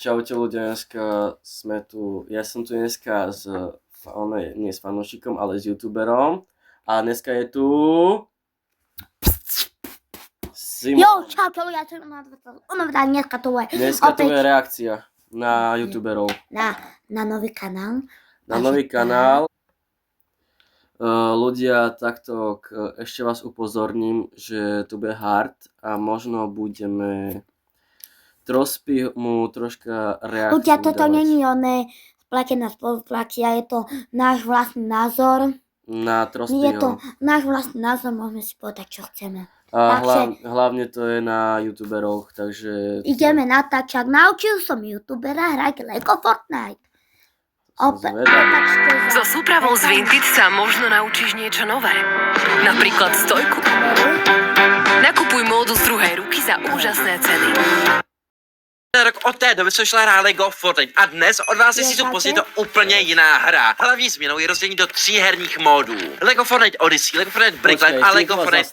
Čaute ľudia, dneska sme tu, ja som tu dneska nie s fanúšikom, ale s youtuberom a dneska je tu Simon. Jo, čaute ľudia, dneska to je Dneska to je opäť reakcia na youtuberov. na nový kanál. Na nový kanál. Ľudia, takto ešte vás upozorním, že tu bude hard a možno budeme mu troška reakciu Ľudia, toto dávať. není splatená spoluprácia, je to náš vlastný názor. Na Je to Trostyho. náš vlastný názor, môžeme si povedať, čo chceme. A Takže- hlavne to je na youtuberoch, takže... Ideme natáčať. Naučil som youtubera hrať Lego Fortnite. Som zvedavý. So súpravou z Vinted sa možno naučíš niečo nové. Napríklad stojku. Nakupuj módu z druhej ruky za úžasné ceny. Rok od té doby, co šla hra Lego Fortnite a dnes od vás je to později to úplně jiná hra. Hlavní změnou je rozdělení do 3 herních módů. Lego Fortnite Odyssey, Lego Fortnite Break Life a Lego Fortnite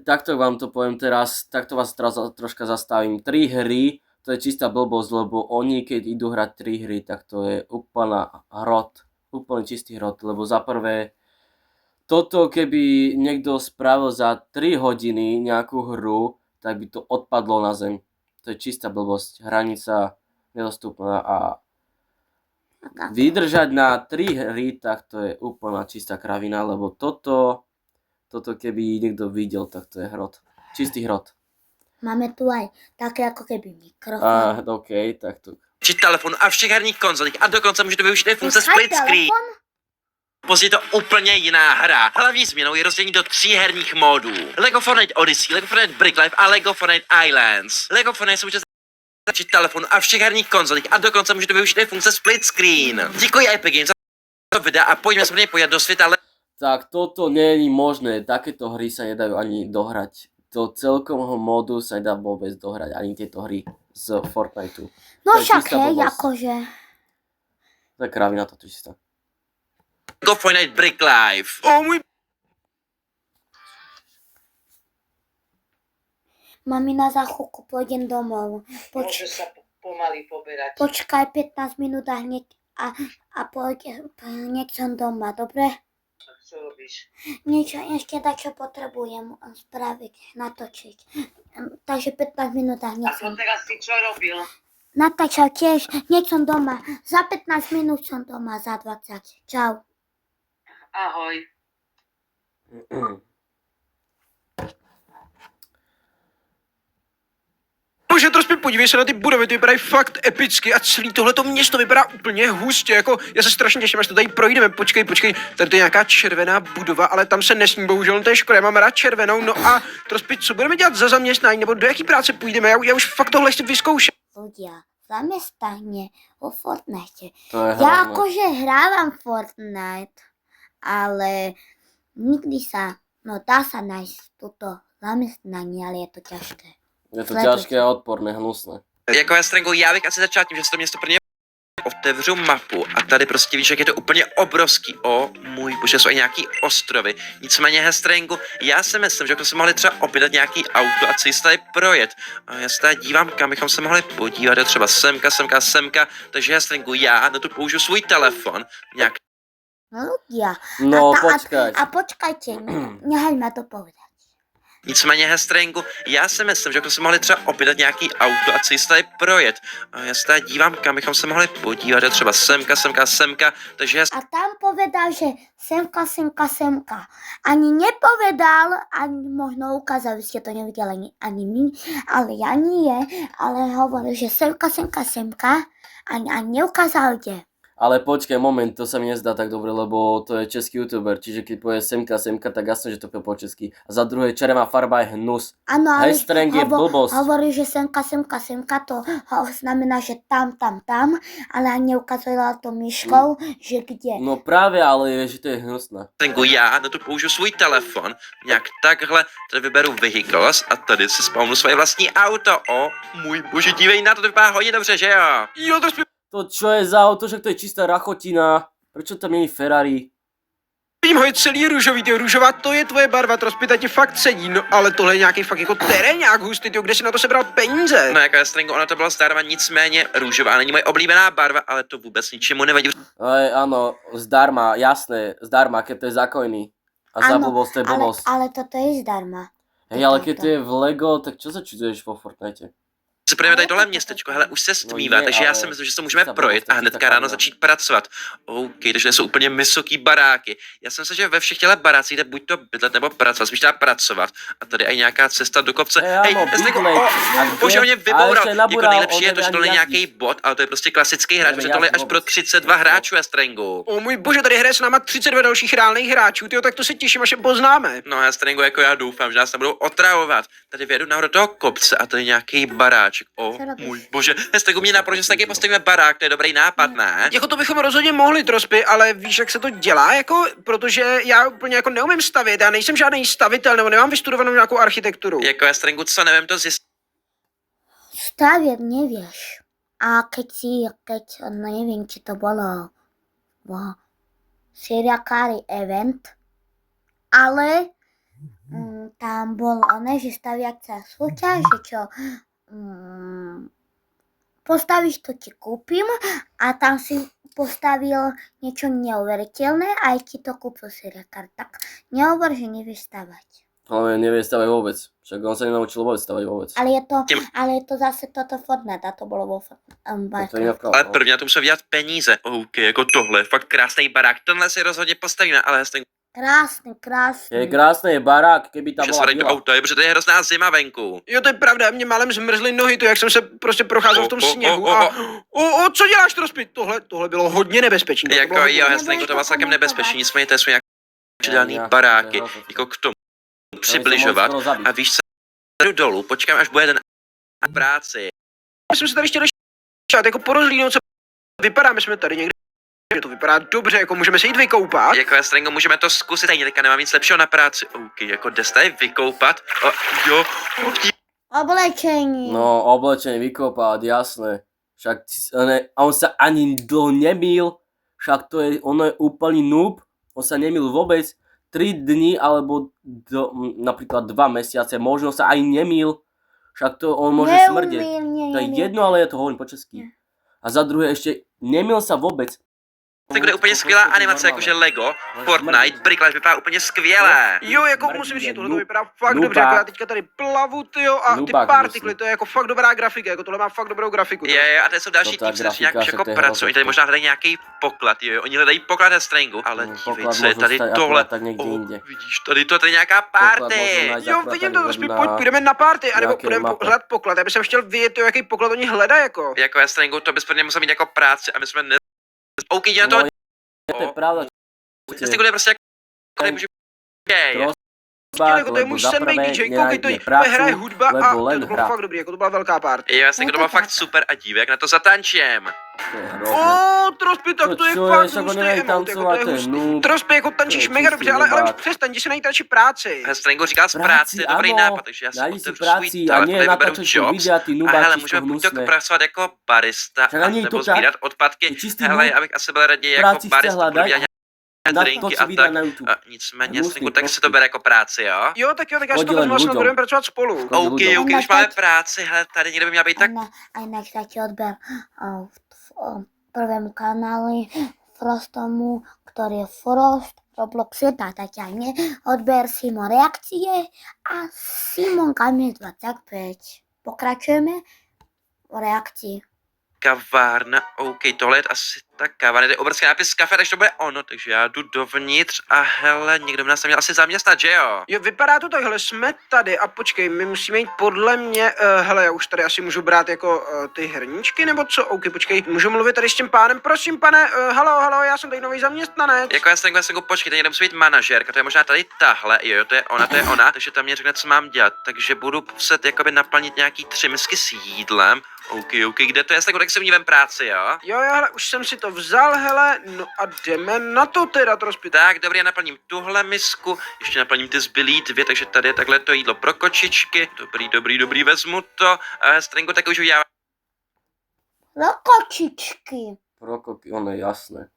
Takto vám to poviem teraz, takto vás teraz troška zastavím. 3 hry, to je čistá blbosť, lebo oni keď idú hrať 3 hry, tak to je úplná hrot. Úplne čistý hrot, lebo za prvé toto keby niekto spravil za 3 hodiny nejakú hru, tak by to odpadlo na zem. To je čistá blbosť, hranica nedostupná a vydržať na 3 hry, tak to je úplná čistá kravina, lebo toto keby niekto videl, tak to je hrot. Čistý hrot. Máme tu aj také ako keby mikrofón. OK, tak to... či telefonu a všech herních konzolích a dokonce můžete využít i funkce split screen. Později to úplně jiná hra. Hlavní změnou je rozdělení do 3 herních módů. Lego Fortnite Odyssey, Lego Fortnite Break Life a Lego Fortnite Islands. Lego Fortnite se můžete či telefonu a všech herních konzolích a dokonce můžete využít i funkce split screen. Děkuji Epic Games za to videa a pojďme se podívat do světa Tak toto nie je možné, takéto hry sa nedajú ani dohrať. Do celkového módu sa nedá vôbec dohrať, ani tieto hry z Fortniteu. No to je však čistá hej, blbosť. akože... To je kravina to čistá. Lego Fortnite Break Life. O můj Mamina, za chvíľku pôjdem domov. Môže sa pomaly poberať. Počkaj 15 minút a hneď som doma, dobre? Čo robíš? Niečo, ešte čo potrebujem spraviť, natočiť. Takže 15 minút a hneď A som... teraz si čo robil? Natáčal tiež, hneď som doma. Za 15 minút som doma, za 20. Čau. Ahoj. Bože, Trospy, podívej se na ty budovy, ty vypadají fakt epicky a celý tohleto město vypadá úplně hustě, jako já se strašně těším, až to tady projdeme, počkej, tady to je nějaká červená budova, ale tam se nesmí, bohužel, to je škoda, já mám rád červenou, no a Trospy, co budeme dělat za zaměstnání, nebo do jaký práce půjdeme, já už fakt tohle chci vyzkoušet. Ľudia, zamestnanie vo Fortnite. To je Ja hlavné. akože hrávam Fortnite, ale nikdy dá sa nájsť toto zamestnanie, ale je to ťažké. Je to ťažké a odporné, hnusné. Jako já Strengo, já bych asi začal tím, že se to město pro ně otevřu mapu a tady prostě víš, jak je to úplně obrovský. O můj bože, jsou i nějaký ostrovy. Nicméně Hestrengu, já si myslím, že bychom se mohli třeba objednat nějaký auto a si tady projet. A já se tady dívám, kam bychom se mohli podívat, jo, třeba semka. Takže Hestrengu, já na to použiju svůj telefon, nějak No ľudia, No, počkaj. a počkajte, nehaj ma to povedať. Nicméně Hestrengu, já si myslím, že bychom se mohli třeba objednat nějaký auto a si tady projet. A já se tady dívám, kam bychom se mohli podívat, jo, třeba semka. Takže A tam povedal, že semka. Ani nepovedal, ani možno ukázal, vy ste to nevideli ani my, ale ja nie, ale hovoril, že semka, ani neukázal, kde. Ale počkaj, moment, to sa mi nezdá tak dobre, lebo to je český youtuber, čiže keď povie semka, tak jasne, že to povie po česky. A za druhé, červená farba je hnus. Áno, ale Hestreng je blbosť. hovorí, že semka, to znamená, že tam, ale ani neukázala to myškou, že kde. No práve, ale že to je hnusné. Hestrengu, já na to použiju svůj telefon, nějak takhle, tady vyberu vehicles a tady si spawnu svoje vlastní auto. O můj bože, dívej na to, to vypadá hodně dobře, že jo? Jo, Trospy, To čo je za auto, že to je čistá rachotina? Prečo tam nie je Ferrari? Vidím ho, je celý růžový, ty růžová, to je tvoje barva, Trospy, ti fakt sedí, no ale tohle je nějaký fakt jako terénák hustý, tyjo, kde si na to sebral peníze? No jako Stringu, ono to bylo zdarma, nicméně růžová není moje oblíbená barva, ale to vůbec ničemu nevadí. Áno, zdarma, jasné, zdarma, keď to je zákojný. A za blbosť to je blbosť. ale toto je zdarma. Hej, ale keď to je v Lego, tak čo sa čuduješ vo Fortnite? Se projeme tady tohle městečko, hele, už se stmívá, je, takže já ale si myslím, že to můžeme ta projet blbost, a hnedka taká ráno blbost. začít pracovat. OK, takže jsou úplně vysoký baráky. Já jsem se, že ve všech těchto barácích jde buď to bydlet nebo pracovat, spíš teda pracovat. A tady je nějaká cesta do kopce. Hej, áno, Stringu, bydlet. A kde? bože, mě A vyboural. ešte Jako nabúral, nejlepší je on to, že nevie tohle je ani nějaký jazdiť. bot, ale to je prostě klasický hráč, Nevie protože tohle je až jazdiť pro vôbec. 32 hráčů a Stringu. O můj bože, tady hraje s náma 32 dalších reálných hráčů, tyjo, tak to se těším, až je poznáme. No a Stringu, jako já doufám, že nás tam budou otravovat. Tady vyjedu nahoru do toho kopce a tady je nějaký baráček. O Co robíš? můj bože, Stringu, mě napadlo, že si taky postavíme barák, to je dobrý nápad, ne? Jako to bychom rozhodně mohli, Trospy, ale víš, jak se to dělá, jako, protože já úplně jako neumím stavět, já nejsem žádný stavitel, nebo nemám vystudovanou nějakou architekturu. Jako já Stringu, co nevím, to zjistit. Stavět nevieš. A keď, neviem, či to bolo v seriákári event, ale tam bol že staviaca súťaž, že čo postavíš, to ti kúpim a tam si postavil niečo neuveriteľné, aj ti to kúpil seriákár. Tak nehovor, že nevieš stavať. Ale nevie stavať vôbec. Však on sa nenaučil vôbec stavať vôbec. Ale je to zase toto Fortnite a to bolo vo To je iná pravda, Ale no. prvně na to musíme vydělat peníze. OK, jako tohle, fakt krásný barák. Tenhle si rozhodně postavíme, ale Stringu, Krásny. Je krásny, je barák, keby tam že bola se do vila. auta, je, protože to je hrozná zima venku. Jo, to je pravda, mě málem zmrzly nohy, to jak jsem se prostě procházel v tom sněhu a... co děláš, Trospy? Tohle bylo hodně nebezpečné. Jako jo, Stringu, to bylo celkem nebezpečný, nicméně to jsou nějaké přidělané nějak baráky, nehrozí. jako k tomu To by přibližovat. sa mohol skoro zabiť. A víš co, jdu dolů, počkám, až bude ten práci. My jsme se tady chtěli šát, jako porozlínout, co vypadá, my jsme tady někde, že to vypadá dobře, jako můžeme se jít vykoupat. Jako Stringu, můžeme to zkusit, tady teďka nemám nic lepšího na práci. OK, jako jde se tady vykoupat. Jo, Oblečení. No, oblečenie vykopať, jasné. Však a on sa ani dlho nemýl, však to je, ono je úplný noob, on sa nemýl vôbec. 3 dni alebo napríklad 2 mesiace, možno sa aj nemýl, však to on môže smrdeť. To je jedno, ale ja to hovorím po česky. A za druhé ešte nemýl sa vôbec. tak bude úplně skvělá animace, jakože Lego, Fortnite, Bricklife vypadá úplně skvěle. Jo, jako musím říct, tohle to vypadá fakt dobře, jako já teďka tady plavu, tyjo, a ty Nubák, partikly, to je jako fakt dobrá grafika, jako tohle má fakt dobrou grafiku. Je, a tady jsou další To ta týpci, kteří grafika, nějak už však jako to je pracují, hrozné. tady možná hledají nějaký poklad, jo, oni hledají poklad na stringu, ale dívej, co je tady tohle, Tak někde jinde. vidíš, tady to je nějaká Poklad party. možno nájsť Jo, akorát vidím tak to, Trospy, na- pojď, půjdeme na party, anebo nějaké půjdeme mapě. hledat poklad, já bych chtěl vědět, jo, jaký poklad oni hledají, jako. Jako ve stringu, to bys pro ně musel mít jako práci a my jsme ne... OK, jde na to, No, to je pravda. ve stringu je prostě jako nemůžu... Jako to je můj senmej DJ, koukej, to hraje hudba a to bylo fakt dobrý, jako to byla velká party. Jo, já jsem to bylo fakt super a dívek, na to zatančím. Trospy, tak to je čo fakt je, však on hustý nevie emote, jako to tancovať, je to je hustý. noob. Trospy, jako tančíš To je mega čistý dobře, ale už nubák. přestaň, jdi si najít radši práci. Ve stringu říkal z práce, to je dobrý áno. nápad, takže já si Nájdi si otevřu práci svůj a telefon, nie tady vyberu natáčať jobs. videa, ty A hele, nubáčisko můžeme buď to hnusné. pracovat jako barista, Však ani nebo to tak. sbírat odpadky. Je čistý Hele, noob. já bych asi byl raději jako Práci chce barista, budu hľadať dělat na nějaké drinky to, a co vydá tak. na YouTube. A nicméně, Hnusný stringu, tak si prostě. to bere jako práci, jo? Jo, tak si to Hodí len vezmu, ľuďom. budeme pracovat spolu. Hodí OK, ľuďom. OK, už máme práci, hele, tady někdo by měl být tak... Aj na taký odber v prvému kanáli Frostomu, ktorý je Frost, Roblox je tak aj ne, odber Simon reakcie a Simon Kamil 25. Pokračujeme v reakcii. Kavárna, OK, tohle je asi ta kavárna, to je obrovský nápis kafe, takže to bude ono, takže já jdu dovnitř a hele, někdo by nás tam měl asi zaměstnat, že jo? Jo, vypadá to takhle, jsme tady a počkej, my musíme jít podle mě, hele, já už tady asi můžu brát jako ty hrníčky, nebo co? OK, počkej, můžu mluvit tady s tím pánem, prosím pane, halo, já jsem tady nový zaměstnanec. Jako já jsem počkejte, někde musí být manažérka, to je možná tady tahle, jo, to je ona, takže tam mě řekne, co mám dělat, takže budu muset jakoby naplnit nějaký 3 misky s jídlem, OK, kde to je, tak se vnívem práci, jo? Jo, hele, už jsem si to vzal, hele, no a jdeme na to teda, Trospy. Tak, dobrý, já naplním tuhle misku, ještě naplním ty zbylý 2, takže tady je takhle to jídlo pro kočičky, dobrý, vezmu to, stringu, tak už já... No kočičky. Ono je jasné.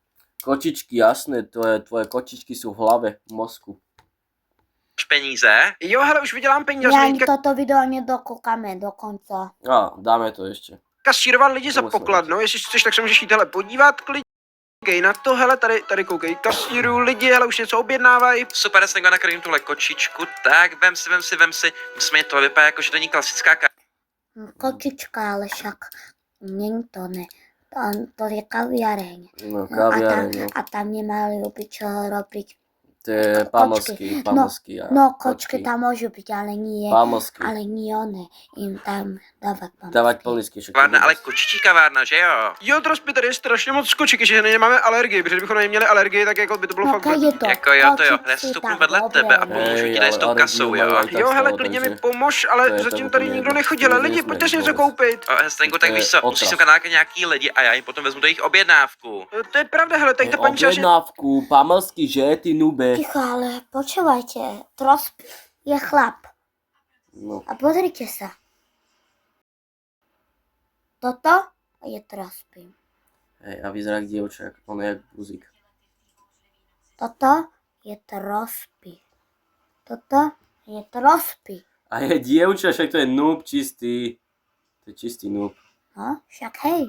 Kočičky, jasné, tvoje kočičky jsou v hlavě, v mozku. peníze. Jo, hele, už vydělám peníze. My Já ani jsem toto video nedokoukáme do konce. Dáme to ještě. kasírovat lidi za To musím pokladno. Jestli chceš, tak se můžeš jít hele podívat, klidně. Koukej na to, hele, tady koukej, kasíru, lidi, hele, už něco objednávají. Super, Stringo, nakrojím tuhle kočičku. Tak, vem si. Nicméně to vypadá jako, že to není klasická Kočička, ale však není to, ne. To je kaviareň. No, kaviareň, no. A tam nemali by čo robiť. To je pamlsky. No, kočky tam môžu byť, ale nie. Pamlsky. Ale nie one. Im tam dávať pamlsky. Dávať plnisky. kavárna, ale kočičí kavárna, že jo? Jo, Trospy, tady je strašně moc kočiky, že nemáme alergii, protože kdybychom neměli alergii, tak jako by to bylo No, fakt keď je to. Jako jo, to jo, kočičky já se stoupnu tak vedle dobré, tebe a ne? pomůžu ti tady s tou ale kasou, jo? tak Jo, z hele, toho, klidně takže mi pomož, to ale je zatím to tady úplně nikdo jedno. nechodil. To Lidi, nejsme pojďte si něco vůbec. koupit. Stringo, tak To víš je co, otras. musíš sem kanáka nějaký lidi a já jim potom vezmu do jejich objednávku. To je pravda, hele, tady ta paní část je... Objednávku, pamlsky, že ty nube. Ticho, ale počúvajte. Trosp je chlap. No, A pozrite sa. Toto je Trospy. hej, a vyzerá jak dievčak, on je jak buzík. Toto je Trospy. Toto je Trospy. A je dievča, však to je noob čistý. To je čistý noob. No, však hej.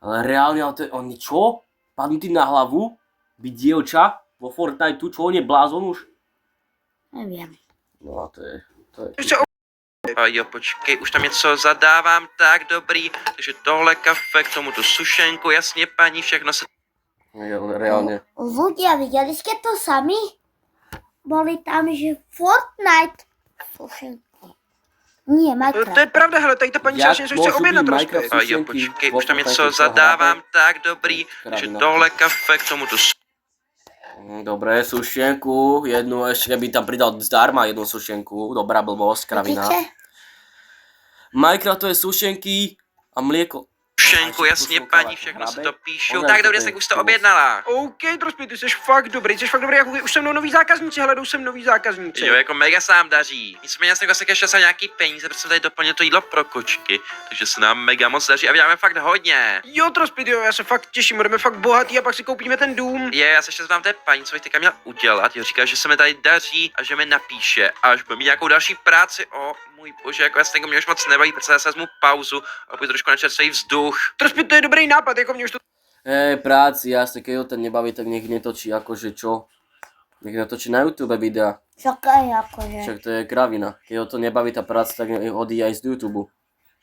Ale reálne, ale to je, on čo? Padnutý na hlavu? Byť dievča? Vo Fortniteu, čo on je blázon už? Neviem. No a to je... Ještě A jo, počkej, už tam něco zadávám, tak dobrý. Takže tohle kafe, k tomuto sušenku, jasně paní, všechno se... Reálne. Ľudia, videli ste to sami? Boli tam, že Fortnite. Sušenky. Nie, To je Minecraft. pravda, hele, tady ta paní část něco chce objednat, Trospy. Minecraft A jo, sušenky? počkej, Vo už tam Fortniteu, něco čo zadávám, hráte? tak dobrý. Takže Kravina. tohle kafe, k tomuto Dobre, sušenku, jednu ešte by tam pridal zdarma jednu sušenku, dobrá blbosť, kravina. Vidíte? Minecraftové sušenky a mlieko. sušenku, jasně paní, všechno se to píšu. Tak dobrý, tak už to objednala. OK, Trospy, ty jsi fakt dobrý, jako už jsem mnou noví zákazníci, hledou sem noví zákazníci. Jo, jako mega se nám daří. Nicméně já jsem vlastně ještě dostal nějaký peníze, protože jsem tady doplnil to jídlo pro kočky. Takže se nám mega moc daří a vyděláme fakt hodně. Jo, Trospy, jo, já se fakt těším, budeme fakt bohatý a pak si koupíme ten dům. Já se ještě znám té paní, co bych teďka měl udělat. Jo, říká, že se mi tady daří a že mi napíše, až budu mít nějakou další práci. O můj bože, jako já se mě už moc nebaví, protože já se vezmu pauzu a půjdu trošku na čerstvý vzduch. Trospy, to je dobrý nápad, jako mě už to... Práci, jasne, keď ho ten nebaví, tak nech netočí akože čo? Nech natočí na YouTube videa. Však aj akože. Však to je kravina. Keď ho to nebaví tá práca, tak nech odíde aj z YouTube.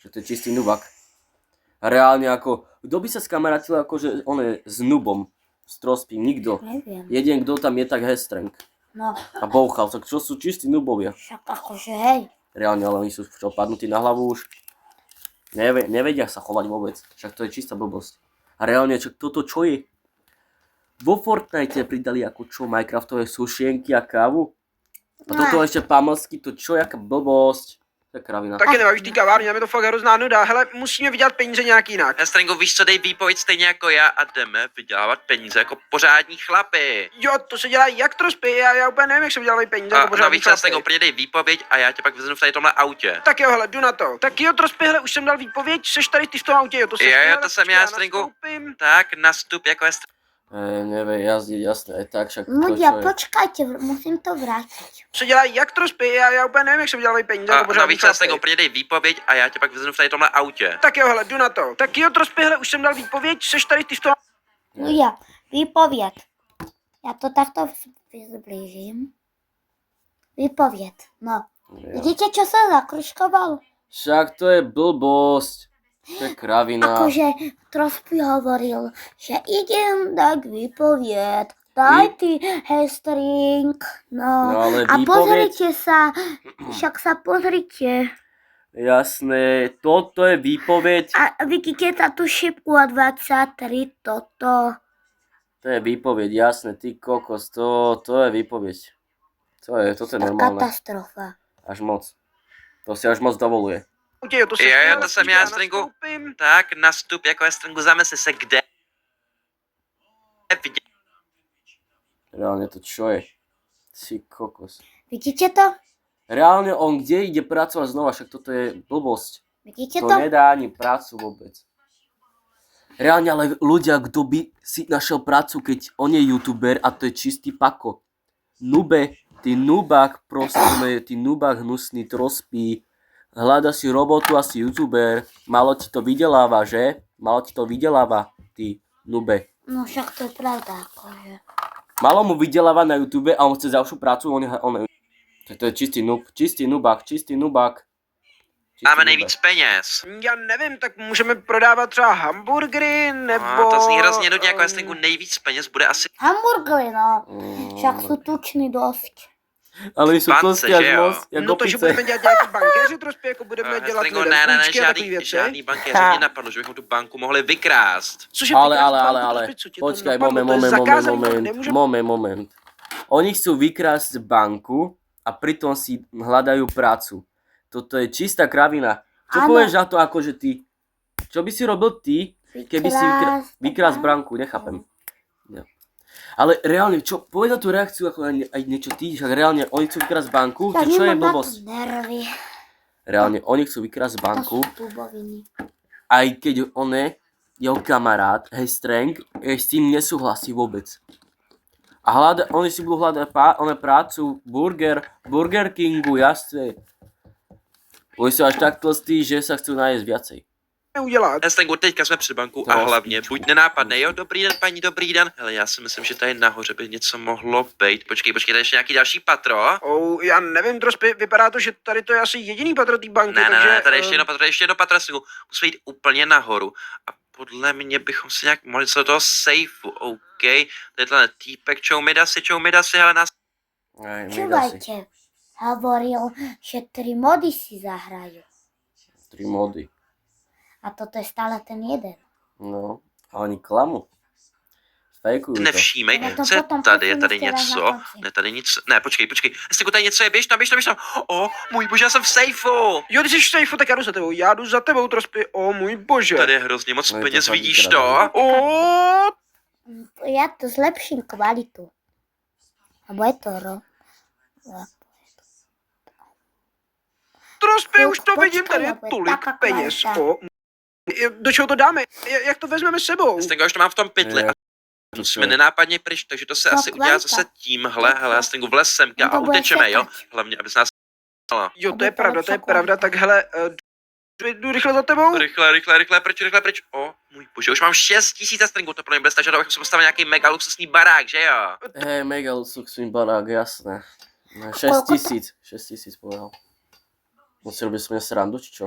Že to je čistý nubak. A reálne ako, kto by sa skamarátil akože on je s nubom, s Trospím, nikto. Neviem. Jeden, kto tam je, tak Hestrank. No, A Bouchal, tak čo sú čistí nubovia. však akože hej. Reálne, ale oni sú čo, padnutí na hlavu už. Nevedia sa chovať vôbec. Však to je čistá blbosť. A reálne, toto čo je? Vo Fortnite pridali ako čo, Minecraftové sušienky a kávu? A toto ešte pamlsky, to čo, jaká blbosť. To je kravina. Taky nebavíš té kavárně, nám je to fakt hrozná nuda. Hele, musíme vydělat peníze nějak jinak. Hestringu, víš co, dej výpověď stejně jako já a jdeme vydělávat peníze jako pořádní chlapy. Jo, to se dělá jak Trospy, já úplně nevím, jak se vydělávají peníze jako A pořádný navíc Hestringu, chlapy. úplně dej výpověď a já tě pak vezmu v tady tomhle autě. Tak jo, hele, jdu na to. Tak jo, Trospy, hele, už jsem dal výpověď, seš tady ty v tom autě, jo, to seš Jo, ty, jo, hele, to jsem počkej, já, Hestringu. nastoupím. Tak, nastup jako Hestringu. Nevie jazdiť, jasné, aj tak, však to Ľudia, čo je. počkajte, musím to vrátiť. Se dělá jak Trospy, já úplně nevím, jak se vydělávají peníze A jako pořádný navíc Hestringu, chlapy. úplně dej výpověď a já tě pak vezmu v tady tomhle autě. Tak jo, hele, jdu na to. Tak jo, Trospy, hele, už jsem dal výpověď, seš tady ty v tom... Ľudia, výpovied. Ja to takto zblížim. Výpovied. No. Vidíte, čo sa zakruškoval? Však to je blbosť. To je kravina. Akože Trospy hovoril, že idem dať výpovied. Daj ty hestring. No. No ale A výpoveď, pozrite sa, však sa pozrite. jasné, toto je výpoveď. A vidíte tá tú šipku a 23, toto. To je výpoveď, jasné, ty kokos, to je výpoveď. Toto je Tá normálne. katastrofa. Až moc. To si až moc dovoluje. autě, jo, to seš Jo, ty, jo, hele, to jsem počkej, já, Hestringu. nastoupím. Tak, nastup jako Hestringu, zamysli se, kde Reálne to čo je? Ty kokos. Vidíte to? Reálne on kde ide pracovať znova, však toto je blbosť. Vidíte To to? nedá ani prácu vôbec. Reálne, ale ľudia, kto by si našiel prácu, keď on je youtuber a to je čistý pako. Nube, ty nubák proste, ty nubák hnusný trospí. Hľada si robotu a si youtuber. Malo ti to vydeláva, že? Malo ti to vydeláva, ty nube. No však to je pravda, akože. Malo mu vydeláva na YouTube a on chce ďalšiu prácu, to je čistý nubák. Máme nejvíc peněz. Já nevím, tak můžeme prodávat třeba hamburgery, nebo... To zní hrozně nudně, jako jestli nejvíc peněz bude asi Hamburgery, no. Však sú tuční dosť. Ale sú Bance, tlstí až že jo? moc, jako No to, že pice. budeme dělat nějaký bankéři, trošku jako budeme dělat Stringo, lidem ne, půjčky a takový žádný, věci. žádný bankéř, mě napadlo, že bychom tu banku mohli vykrást. Cože, Ale, vykrást banku, ale, Trospy, co ti to počkaj, napadlo? To je zakázaný, to nemůžeme- moment. Oni chcú vykrásť banku a pritom si hľadajú prácu. Toto je čistá kravina. Čo Áno. povieš na to, akože ty? Čo by si robil ty, keby si vykrásť banku? Nechápem. Ja. Ale reálne, čo, povedz na tú reakciu, ako aj niečo ty, že reálne oni chcú vykrásť banku, Tak to čo je nemám na to blbosť? nervy. Reálne, oni chcú vykrásť To banku, sú tuboviny. aj keď jeho kamarát, Strang, s tým nesúhlasí vôbec. A oni si budú hľadať prácu Burger Kingu, jasne. Oni sú až tak tlstí, že sa chcú nájsť viacej. udělat. Stengu, teďka jsme před bankou To a je hlavně spíčku. buď nenápadný, jo, dobrý den, paní, dobrý den. Hele, já si myslím, že tady nahoře by něco mohlo být. Počkej, tady ještě nějaký další patro. Já nevím, Trospy, vypadá to, že tady to je asi jediný patro té banky, Ne, takže... tady ještě jedno patro, Stengu. Musíme jít úplně nahoru. A podle mě bychom si nějak mohli do toho sejfu, OK. Tady tenhle týpek, čoumida si, hele, nás... Čúvajte, hovoril, že 3 mody si zahrajú. 3 mody. A toto je stále ten jeden. No, a oni klamu. Fejkujú to. Nevšímej, Ale to co je potom tady, je prosím tady ještě raz na něco, konci. ne, tady nic, ne, počkej, Stengu, tady něco je, běž tam. O, můj bože, já jsem v sejfu. Jo, ty jsi v sejfu, tak já jdu za tebou, Trospy, o můj bože. Tady je hrozně moc No je to peněz, fakt vidíš vykrádá. to? O, Ja to zlepším kvalitu. Lebo je to Trospy, už to Počkej, vidím, tady je lebo je tolik taká peněz, kvalita. o. Do čeho to dáme? Jak to vezmeme s sebou? Stengu, už to mám v tom pytli a musíme nenápadně pryč, takže to se No, asi udělá kvalita. zase tímhle, hele, Stengu, vlez semka No to a bude utečeme, jo? šekat. Hlavně, aby se nás Jo, to je Aby to pravda, to je lepší pravda, tak hele, jdu rychle za tebou. rychle, pryč. O, můj bože, už mám 6 000 Stengu, to pro mě bude stačit, abychom si postavili nějaký mega luxusní barák, že jo? Hej, mega luxusný barák, jasné. No, 6 Koľko 000 povedal. On si robí s mňa srandu, či čo?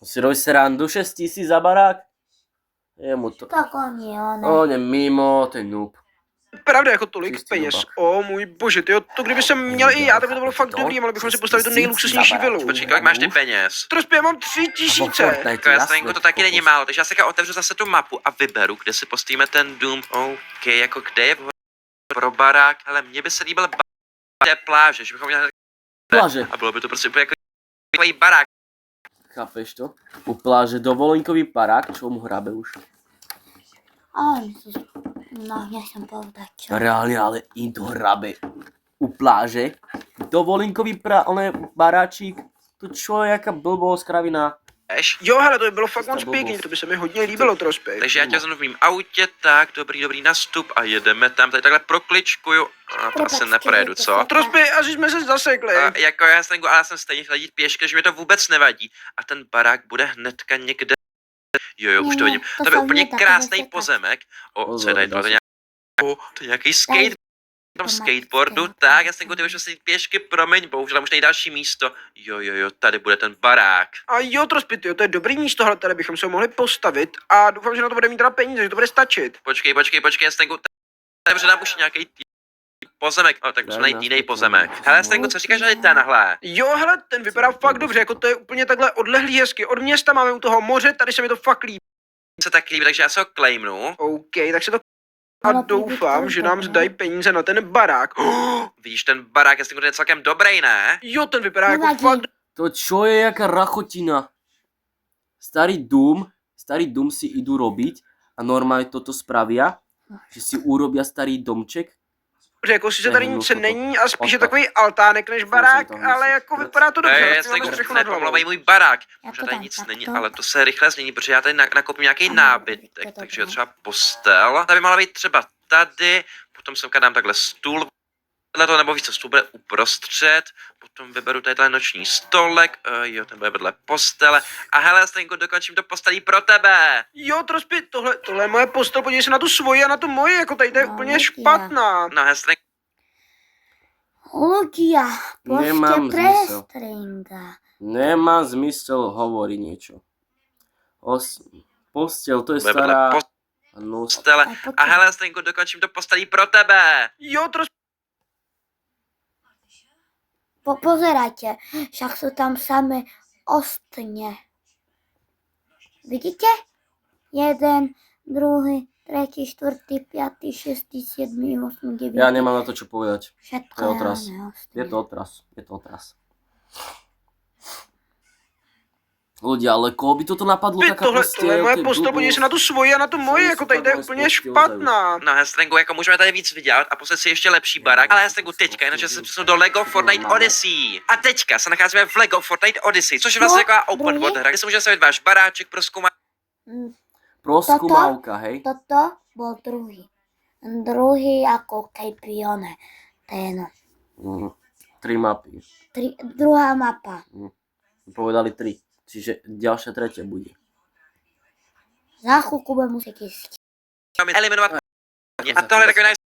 On si robí srandu 6 000 za barák? Je mu to... Tak on je. On je mimo, ten noob. Pravda, jako tolik Čistý peněz. opak. O můj bože, tyjo, to kdyby jsem měl i já, tak by to bylo fakt dobrý, mohli bychom si postavit tu nejluxusnější vilu. Počkej, kolik máš ty peněz? Trospy, já mám 3 000. Jako já Stengu, to taky není málo, takže já se otevřu zase tu mapu a vyberu, kde si postavíme ten dům. OK, jako kde je pro barák, hele, mně by se líbil té pláže, že bychom měli Pláže. a bylo by to prostě úplně jako takový barák. Chápeš to? U pláže dovolenkový barák, čo mu hrabe už. No, nechcem povedať, čo. Reálne, ale im to hrabe. U pláže. Dovolenkový baráčik. To čo je, jaká blbosť, kravina. Jo, hele, to by bylo fakt To moc bylo pěkný, moc. to by se mi hodně líbilo, Trospy. Takže já tě vezmu v mým autě, tak, dobrý nastup a jedeme tam, tady takhle prokličkuju. A to asi Počkej, neprojedu, to co? se- Trospy, asi jsme se zasekli. A jako já Stengu, ale já jsem stejně chtěl jít pěšky, že mi to vůbec nevadí. A ten barák bude hnedka někde. Jo, už to Ne, vidím. to To je se úplně nedá, to krásný bude sekat. pozemek. O, co Pozor, je tady, dá to je se. to je nějaký skate. Tam To má skateboardu, skate. tak, já Stengu, ty už jít pěšky, promiň, bohužel už nejdelší místo. Jo, tady bude ten barák. A jo, Trospy, tyjo, to je dobrý místo, hele, tady bychom se ho mohli postavit a doufám, že na to bude mít teda peníze, že to bude stačit. Počkej, Stengu, takže nám už nějaký pozemek, ale tak musíme Daj najít nás jiný to pozemek. pozemek. Hele, Stengu, co říkáš na tenhle? Jo, hele, ten vypadá fakt dobře, jako to je úplně takhle odlehlý hezky. Od města máme u toho moře, tady se mi to fakt líbí. Se tak líbí, takže já se ho claimnu. OK, tak se to... A Ale doufám, že nám zdají peníze na ten barák. Vidíš, ten barák je Stengu, ten je celkem dobrý, ne? Jo, ten vypadá jako Nevadí. fakt... To čo je, jaká rachotina. Starý dům si idú robiť a normálne toto spravia, že si urobia starý domček Že jako sice tady nic Hnuso to. není a spíš je Odpad. takový altánek než barák, jsem tam ale myslel. jako vypadá to dobře. Já Máme jsem střechu nad hlavou. pomlouvají můj barák. Já Možná to tady dám nic takto. není, ale to se rychle změní, protože já tady nakoupím nějaký Ano, nábytek, to takže dobré. třeba postel. Tady by mohla být třeba tady, potom semka dám takhle stůl, vedle toho, nebo víc co, stůl bude uprostřed, potom vyberu tady noční stolek, jo, ten bude vedle postele. A hele, Stenko, dokončím to postelí pro tebe. Jo, Trospy, tohle je moje postel, podívej se na tu svoji a na tu moji, jako tady to je No, úplně Lukia. špatná. No, Hestring, Ľudia, Nemám poďte zmysel. prestringa. Nemá zmysel hovoriť niečo. Postel, to je bude vedle stará... No, postele. Aj A hele, Stenko, dokončím to postelí pro tebe. Jo, Trospy, Pozerajte, však sú tam samé ostne. Vidíte? 1, 2, 3, 4, 5, 6, 7, 8, 9. ja nemám na to čo povedať. Všetko To je otras. reálne ostne. Je to otras. Je to otras. Ľudia, ale koho by toto napadlo, taká tohle je moje to je postel, podívej se na tu svoji a na tu moji, Jsou jako tady to je super úplně moje postel, špatná. No, Hestringu, jako můžeme tady víc vydělat a poslat si ještě lepší barák. Ale Hestringu, teďka, jinak se přesunu do Lego Fortnite Odyssey. A teďka se nacházíme v Lego Fortnite Odyssey, což je vlastně No, taková open druhý. world hra, kde si můžete stavit váš baráček, prozkoumat. Mm, Proskúmavka, hej? Toto bol druhý. Druhý ako keby one. Ten, 3 mapy. druhá mapa. Povedali 3. Čiže ďalšia tretia bude. Za chvíľku budem musieť ísť. Eliminovat. A tohle je takový nice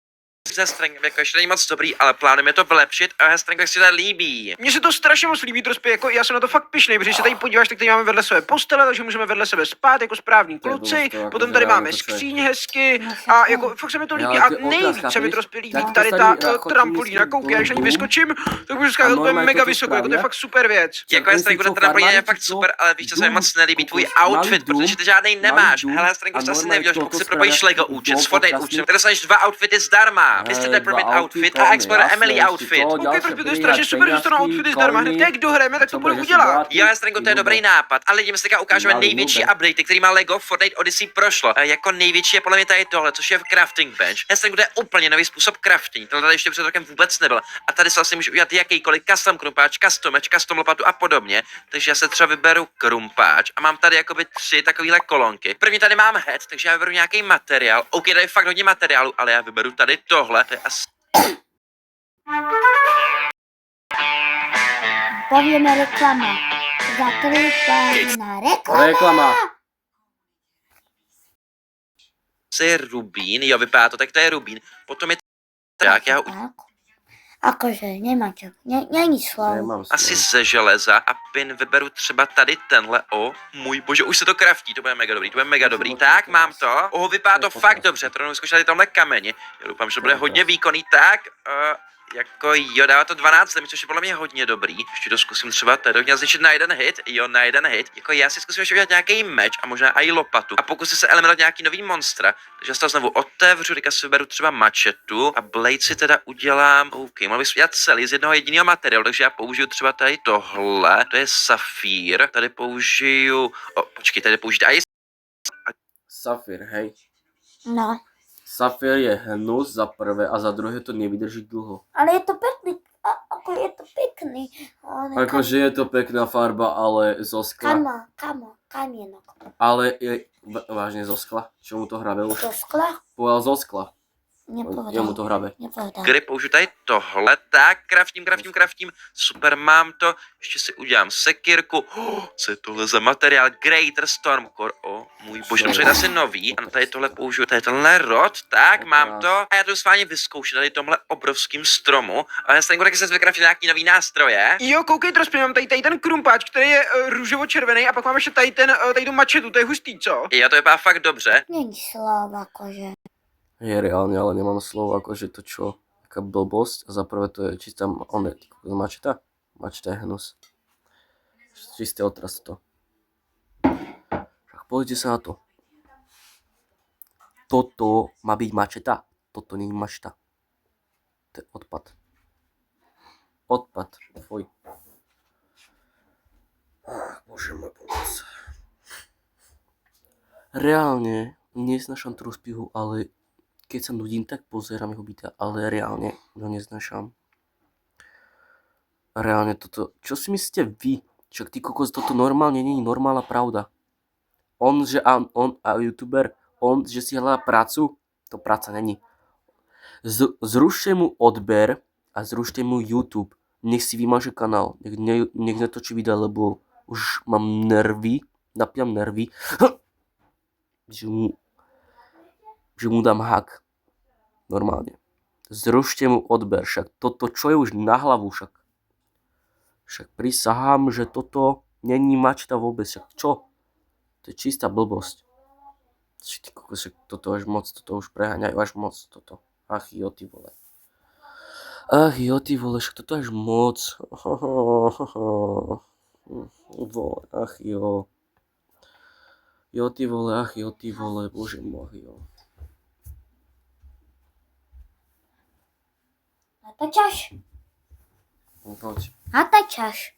Hestring, jako ještě není moc dobrý, ale plánujeme to vylepšit a Hestring, jak si to líbí. Mně se to strašně moc líbí, Trospy, jako já jsem na to fakt pyšnej, protože když se tady podíváš, tak tady máme vedle sebe postele, takže můžeme vedle sebe spát jako správní To je kluci, důležité, jako potom že tady reálně máme to člověk- skříň hezky No, a však jako ne. fakt se mi to Jo, líbí ale a ty nejvíc otázka, se mi víš? Trospy líbí Tak to tady tady ta chodí trampolína, s tím koukej, až na ní dolů vyskočím, tak můžu skákat úplně normálně mega to vysoko, jako to je spravia? fakt super věc. Jako Hestring, bude teda pro ně je fakt super, ale víš, co se mi moc nelíbí, tvůj outfit, protože ty žádnej nemáš. Hele, Hestring, už to asi nevěděl, že pokud si propojíš Lego účet s Fortnite účtem, tak dostaneš 2 outfity zdarma. Mr. Deppermint outfit a Explorer Emily outfit. Koukej, Trospy, to je strašně super, že dostanu outfity zdarma, hned jak dohrajeme, tak to budu udělat. Jo, Hestringu, to je dobrý nápad, ale lidem se teďka ukážeme Malý největší nube. update, který má Lego Fortnite Odyssey prošlo. Jako největší je podle mě tady tohle, což je v crafting bench. Hestringu, to je úplně nový způsob crafting, tohle tady ještě před rokem vůbec nebyl. A tady se vlastně může udělat jakýkoliv custom krumpáč, custom meč, custom lopatu a podobně. Takže já se třeba vyberu krumpáč a mám tady jakoby 3 takovéhle kolonky. První tady mám head, takže já vyberu nějaký materiál. OK, tady je fakt hodně materiálu, ale já vyberu tady tohle. To je asi Povieme reklama. Za 3 na reklama. Reklama. rubín, jo, vypadá to, tak to je rubín. Potom je tak, já ho Tak. Akože, nemá čo. Není slov. Nemám asi slovo. ze železa a pin vyberu třeba tady tenhle, můj bože, už se to kraftí, to bude mega dobrý, to bude mega dobrý. Tak, mám to, vypadá to fakt dobře, to rovnou zkoušet tady tomhle kameni, já doufám, že to bude hodně výkonný, tak, jako jo, dává to 12 zemí, což je podle mě hodně dobrý. Ještě to zkusím třeba tady hodně zničit na jeden hit, jo, na jeden hit. Jako já si zkusím ještě udělat nějaký meč a možná i lopatu. A pokusím se eliminovat nějaký nový monstra. Takže já to znovu otevřu, teďka si vyberu třeba mačetu a blade si teda udělám, OK, mohl bych si udělat celý z jednoho jediného materiálu, takže já použiju třeba tady tohle, to je safír, tady použiju, počkej, tady použiju i Safír, hej. No. Safír je hnus za prvé a za druhé to nevydrží dlho. Ale je to pekný. Ako je to pekný. Akože je to pekná farba, ale zo skla. Kamienok. Ale je vážne zo skla? Čo mu to hrabe už? Do skla? Povedal zo skla. Nepovedal. Jemu to hrabe. Nepovedal. kdy použiju tady tohle, tak, kraftím, super, mám to, ještě si udělám sekírku, co je tohle za materiál, Greater Stormcore, můj bože, to je asi nový, a tady tohle použiju, tady tenhle rod, tak, mám to, a já to s vámi vyzkouším tady tomhle obrovským stromu, a já jsem taky se vykraftil nějaký nový nástroje. Jo, koukej, Trospy, mám tady ten krumpáč, který je růžovo-červený a pak mám ještě tady tu mačetu, to je hustý, co? Jo, to vypadá fakt dobře. Není slov, akože. Je reálne, ale nemám slovo, akože to čo? Taká blbosť. A za prvé to je čistá mačeta. Mačeta je hnus. Čistý otras to. Tak pozrite sa na to. Toto má byť mačeta. Toto nie je mačeta. To je odpad. Odpad. Fuj. Ach, bože môj pomoc. Reálne, nesnášam Trospyho, ale keď sa nudím, tak pozerám jeho byta, ale reálne ho neznášam. Reálne toto, čo si myslíte vy? Však ty kokos, toto normálne nie je normálna pravda. On a youtuber, on, že si hľadá prácu, to práca není. Zrušte mu odber a zrušte mu YouTube. Nech si vymaže kanál, nech netočí videa, lebo už mám nervy, napínam nervy, že mu dám hak. Normálne. Zrušte mu odber, však toto čo je už na hlavu však. Však prisahám, že toto není mačta vôbec, však čo? To je čistá blbosť. Však toto až moc, toto už preháňajú až moc, toto. Ach jo, ty vole. Ach jo, ty vole, však toto až moc. Vole, ach jo. Jo, ty vole, ach jo, ty vole, bože môj, jo. Natáčaš? No poď, Natáčaš.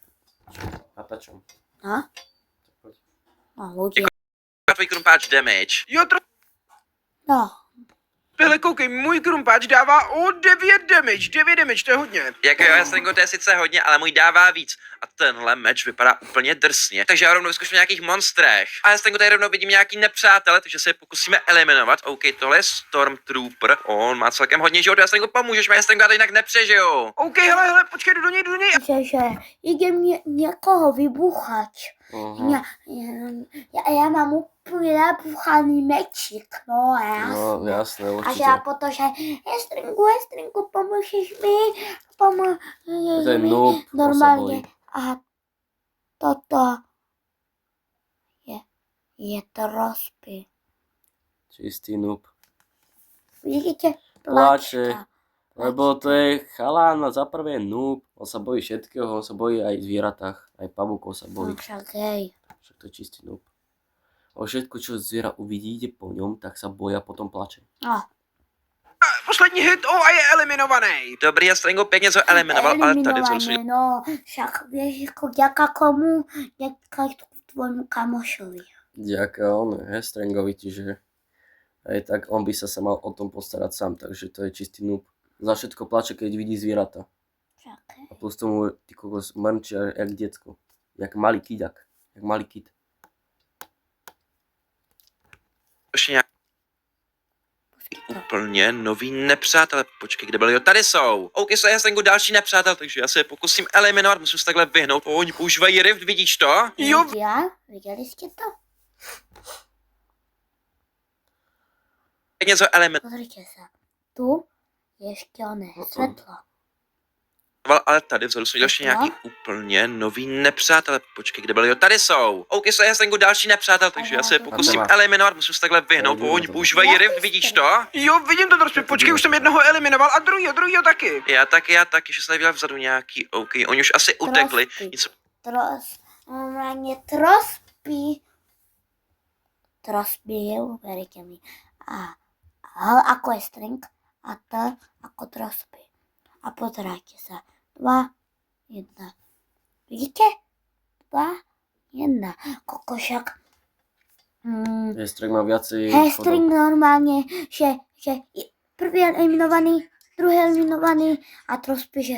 natáčam. No? Poď. No, ľudia. Tvůj krumpáč damage. Jo, No. hele, koukej, můj krumpáč dává o 9 damage, to je hodně. Jako jo, Hestringu, to je sice hodně, ale můj dává víc. A tenhle meč vypadá úplně drsně. Takže já rovnou vyzkouším nějakých monstrech. A Hestringu, tady rovnou vidím nějaký nepřátele, takže se je pokusíme eliminovat. OK, tohle je Stormtrooper. On má celkem hodně životů. Hestringu, pomůžeš mi, Hestringu, já to jinak nepřežiju. OK, hele, počkej, jdu do něj. Že idem niekoho vybuchať. Aha. Ja mám úplne nabuchaný mečík, no jasne. No jasné, A že určite. ako to, že Estringu, pomôžeš mi? To je noob, on sa Normálne. bojí. A toto je trospy. Čistý noob. Vidíte? Plače. Plačka. Lebo to je chalán a za prvé noob, on sa bojí všetkého, on sa bojí aj zvieratách, aj pavúkov sa bojí, No však hej. však to je čistý noob. O všetko, čo zviera uvidí, ide po ňom, tak sa bojí a potom plače. No. Poslední hit, a je eliminovaný. Dobrý, Hestringu, pěkně co eliminoval, ale tady co Eliminované, no. Však vieš, ako ďaká komu? Ďaká tvojmu kamošovi. Ďaká on, Hestringovi, čiže aj tak on by sa mal o tom postarať sám, takže to je čistý noob. Za všetko plače, keď vidí zvieratá. Však hej. A plus tomu ty kokos mrčí jak decko. Jak malý kidak. Jak malý kid. ještě nějak úplně nový nepřátelé. Počkej, kde byli? Jo, tady jsou. OK, jsou Hestringu další nepřátel, takže já se je pokusím eliminovat, musím se takhle vyhnout. Oni používají rift, vidíš to? Jo, Videli ste to? Něco eliminoval, Pozrite sa. Tu je ešte oné svetlo. ale tady vzadu jsou ještě nějaký úplně nový nepřátelé. Počkej, kde byli? Jo, tady jsou. OK, jsou Hestringu další nepřátel, takže já se je pokusím Aha. eliminovat, musím se takhle vyhnout. Oni používají rift, vidíš to? jo, vidím to trošku, počkej, už jsem jednoho eliminoval a druhýho taky. Já taky, že jsem viděl vzadu nějaký, OK, oni už asi utekli. Trospy. Něco, Normálne trospy. Trospy, uveríte mi. A H ako je string a T ako trospy. A pozerajte sa. 2, 1. Vidíte? 2, 1. Kokošak. Hestring má viacej String normálne, že prvý eliminovaný, druhý eliminovaný a trospy, že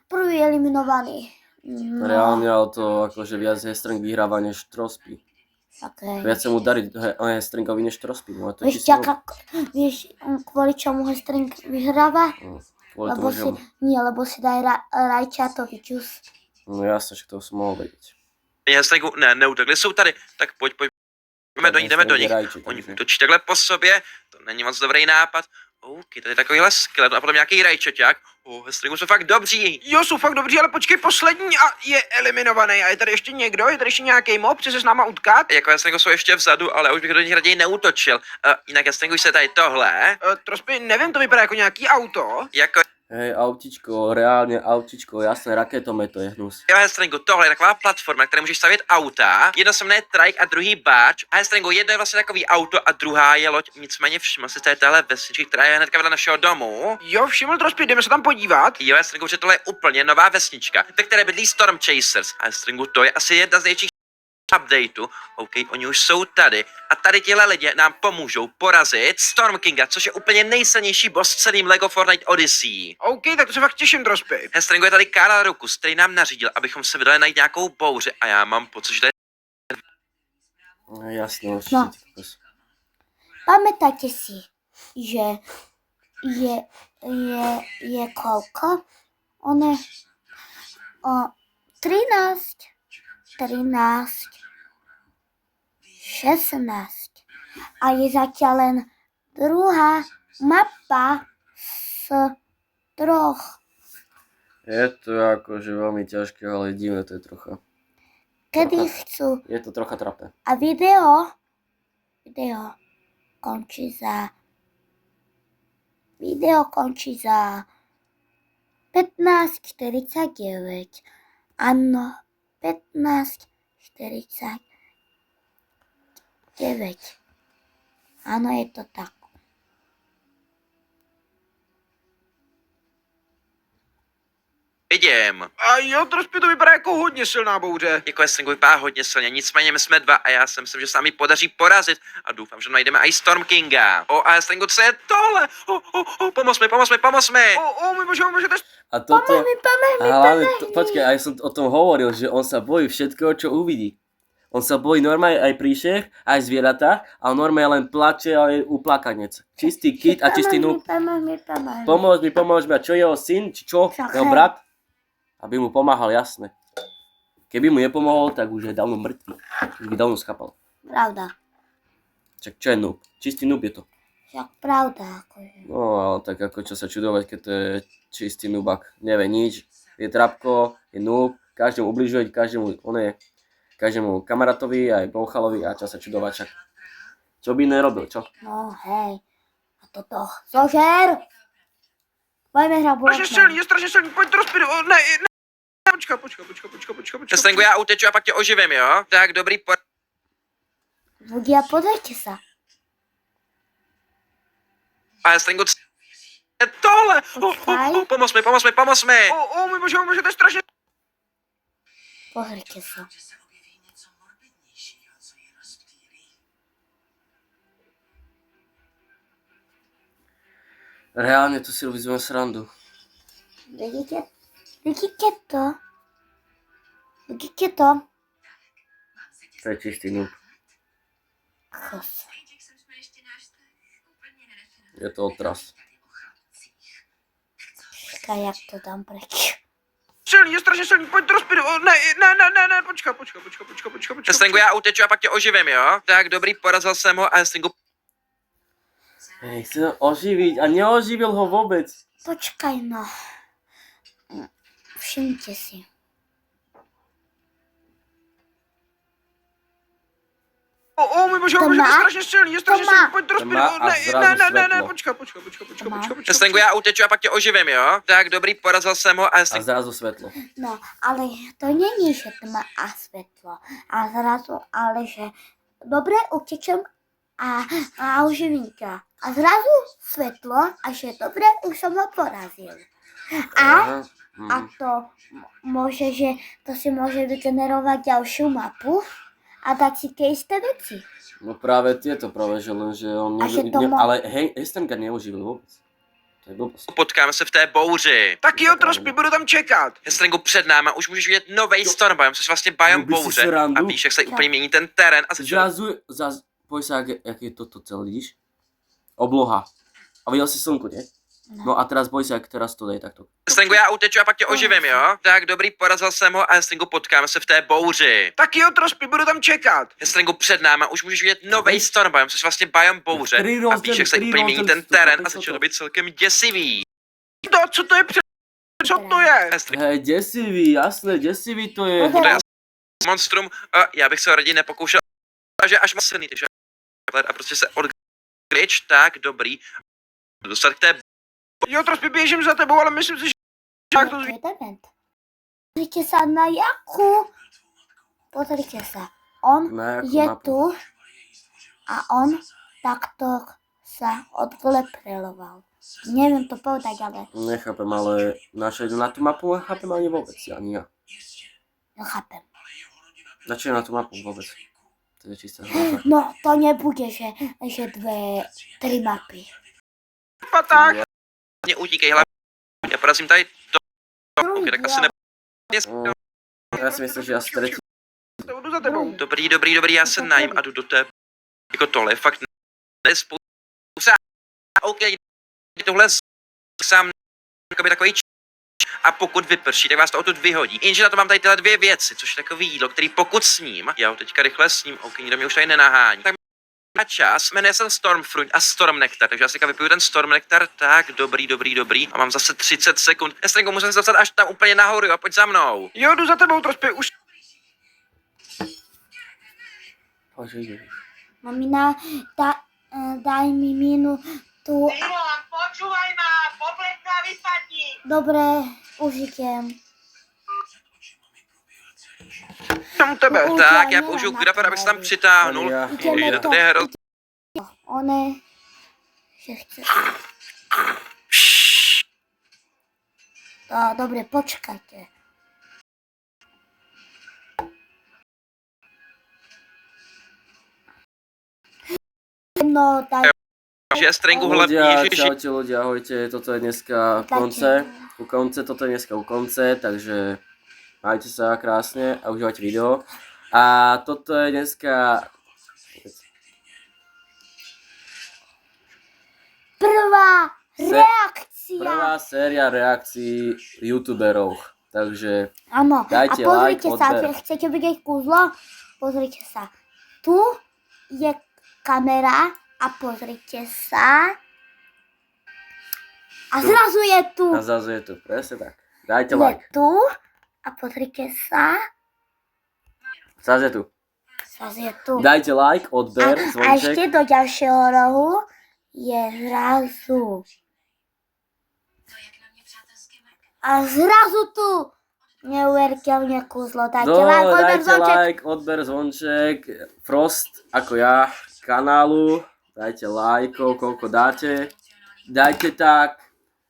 prvý eliminovaný. No, Reálne, ale to akože viac Hestring vyhráva než Trospy. okay. Viac sa mu darí Hestringovi než Trospy, no to je Vieš, čistý noob. vieš, kvôli čomu String vyhráva? No, kvôli Lebo tomu, že... lebo si daj rajčatový džus. No jasne, že to som mohol vedieť. Hestringu, ne, neutekli, jsou tady. Tak pojď, jdeme do nich. Oni útočí takhle po sobě, to není moc dobrý nápad. OK, tady je takovýhle skelet a potom nějaký rajčoťák. Hestringu jsou fakt dobří. Jo, jsou fakt dobří, ale počkej, poslední a je eliminovaný. A je tady ještě někdo? Je tady ještě nějaký mob? Chce se s náma utkat? Jako Hestringu jsou ještě vzadu, ale už bych do nich raději neútočil. Jinak Hestringu se tady tohle, Trospy, nevím, to vypadá jako nějaký auto. jako Hej, autičko, reálne autičko, jasné, raketomet to je hnus. jo, Hestringu, tohle je taková platforma, na které můžeš stavět auta. Jedno se jmenuje trike a druhý barge. A Hestringu, jedno je vlastně takový auto a druhá je loď. Nicméně všiml si tady téhle vesničky, která je hnedka vedle našeho domu. Jo, všiml Trospy, jdeme se tam podívat. Jo, Hestringu, že tohle je úplně nová vesnička, ve které bydlí Storm Chasers. A Hestringu, to je asi jedna z největších updateu, OK, oni už jsou tady a tady těhle lidi nám pomůžou porazit Storm Kinga, což je úplně nejsilnější boss v celým LEGO Fortnite Odyssey. OK, tak to se fakt těším, Drospy. Hestringu je tady Karel Rukus, který nám nařídil, abychom se vydali najít nějakou bouři a já mám pocit, že to je No, jasne, určite. No. ty kokos. Pamätáte si, že je koľko? One 13, 16 a je zatiaľ len druhá mapa z 3. Je to akože veľmi ťažké, ale divné to je trocha. Kedy chcú Je to trocha trapné. a video končí za 15:49. Áno, 15:49. Áno, je to tak. vidím. A jo, Drospy, to vypadá jako hodně silná bouře. Jako Hestringu vypadá hodně silně, nicméně my jsme dva a já si myslím, že se nám ji podaří porazit a doufám, že najdeme i Storm Kinga. A Hestringu, co je tohle? Pomoz mi. Můj bože, to je... A toto... Pomož mi, A hlavne, počkaj, aj som o tom hovoril, že on sa bojí všetkého, čo uvidí. On sa bojí normálne aj príšer, aj zvieratá, a on normálne len plače a je uplakanec. Čistý kit a čistý noob. Pomôž mi. Pomôž mi. A čo jeho syn, či čo? Však Jeho hej. brat? Aby mu pomáhal, jasné. Keby mu nepomohol, tak už je dávno mŕtvý. Už by dávno schapal. Pravda. Čak čo je noob? Čistý noob je to. Však pravda. Akože. No ale tak ako čo sa čudovať, keď to je čistý noobak. Nevie nič. Je trapko, je noob, každému ubližuje, každému kamarátovi, aj bouchalovi a čo sa čudovať však. Čo by nerobil, čo? No hej. A toto. Zožer! Poďme hrať Je strašně silný, pojď Drospy, ne. Počkej. Hestringu, já uteču a pak tě oživím, jo? Tak dobrý Ľudia, pozrite sa. A Hestringu, co je tohle? Počkaj. Pomoz mi. Můj bože, to je strašně... Pozrite sa. Reálne tu si robí srandu. Vidíte? Vidíte to? Vidíte to? To je čistý noob. Kos. Je to otras. Počkaj, jak to dám preč. Je strašně silný, pojď Drospy, ne, počkej. Hestringu, já uteču a pak tě oživím, jo? Tak dobrý, porazil jsem ho a Hestringu, Hej, chce ho oživiť a neoživil ho vôbec. Počkaj, no. Všimte si. Můj bože, To to je má? strašně silný, To má. pojď Drospy, To má a zrazu ne, svetlo. počkej. To má. Hestringu, já uteču a pak tě oživím, jo? Tak dobrý, porazil jsem ho a A Hestringu, zrazu svetlo. No, ale to není, že tma a svetlo. A zrazu, ale že dobre utečem a oživím ťa. A zrazu svetlo a že dobre, už som ho porazil. A to môže, že to si môže vygenerovať ďalšiu mapu a dať si tie isté veci. No práve tieto práve, že len, že on A že to mo- ale hej, Hestringa neuživil vôbec. To je blbosť. potkáme se v té bouři. Tak jo, Drospy, budu tam čekat. Hestringu, před náma už můžeš vidět nový Storm Biome, což je vlastně biome Robi si bouře. srandu. A víš, jak se úplně mění ten terén a začal... Zrazu, poj sa, jak je toto celé, vidíš? Obloha. A videl si slnko, nie? No a teraz boj sa, jak teraz to dej takto. Hestringu, já uteču a pak tě oživím, jo? Tak dobrý, porazil jsem ho a Hestringu, potkáme se v té bouři. Tak jo, Drospy, budu tam čekat. Hestringu, před náma už můžeš vidět nový Storm Biome, což je vlastně biome bouře. A víš, jak se úplně mění ten terén a začal to být celkem děsivý. Co to je co to je? Hej, desivý, jasné, desivý to je. To je asi monstrum, a já bych se ho raději nepokoušel, že až moc silný, takže a prostě se odgryč, tak dobrý. Dostat k té Jo, Drospy, běžím za tebou, ale myslím si, že... Jak to To je event. Pozrite sa na Jaku. Pozrite sa. On Na jakú je mapu? tu a on takto sa odglepreloval. Neviem to povedať, ale Nechápem, ale na tú mapu nechápem ani vôbec, ani ja. nechápem. Načo na tú mapu vôbec? To je čistá hlava. No, to nebude, že 3 mapy. Tak, Mě utíkej hlavně. Já porazím tady to. Ok, tak asi ne... Ja si myslím, že asi tretí. jdu za tebou. Dobrý, já se najím a jdu do té... Jako tohle je fakt nespousta. OK, tohle sám jakoby takový a pokud vyprší, tak vás to odtud vyhodí. Jenže na to mám tady tyhle 2 věci, což je takový jídlo, který pokud sním, já ho teďka rychle sním, ok, nikdo mě už tady nenahání, tak na čas, jmenuje se Stormfruit a Storm Nectar, takže já si vypiju ten Storm Nectar, tak, dobrý, a mám zase 30 sekund. Estrenko, musím se dostat až tam úplně nahoru a pojď za mnou. Jo, jdu za tebou, Trospy, už. Bože, ide. Mamina, daj mi tu. Milan, počúvaj ma, poblek na vypadni. Dobre, už idem. Tam u tebe. Už Tak, já nemám použiju na grapper, to abych se tam nervy. přitáhnul. Maria. Ježiš, to je hrozný. One, že chce. Dobre, počkajte. No, daj. Že Estrenku hlavně, Ľudia, ježiši. čaute ľudia, ahojte, toto je dneska toto je dneska u konce, takže majte sa krásne a užívajte video. A toto je dneska... Prvá reakcia. Prvá séria reakcií youtuberov, takže Áno, Dajte a pozrite like, sa, odber. keď chcete vidieť kúzlo, pozrite sa. Tu je kamera a pozrite sa. A zrazu je tu. a zrazu je tu, presne tak. Dajte Je like, tu a pozrite sa. zrazu je tu. Zrazu je tu. Dajte like, odber, A ešte zvonček. do ďalšieho rohu je zrazu. A zrazu tu neuveriteľne kúzlo. Dajte No, like, odber, dajte zvonček. like, odber, zvonček, Frost, ako ja, kanálu, dajte lajkov, koľko dáte. Dajte tak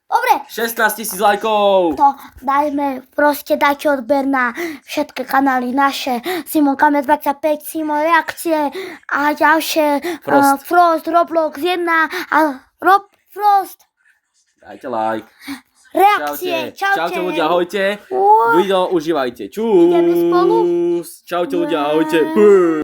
Dobre, 16 000 lajkov! to dajme, proste dajte odber na všetky kanály naše. Simon Kamer 25, Simon Reakcie a ďalšie. Frost. Frost, Roblox 1 a Frost. Dajte like. Reakcie, Čaute ľudia, ahojte. Uú. Video užívajte. Čus. Ideme spolu? Čaute ľudia, ahojte. Bye. Bye.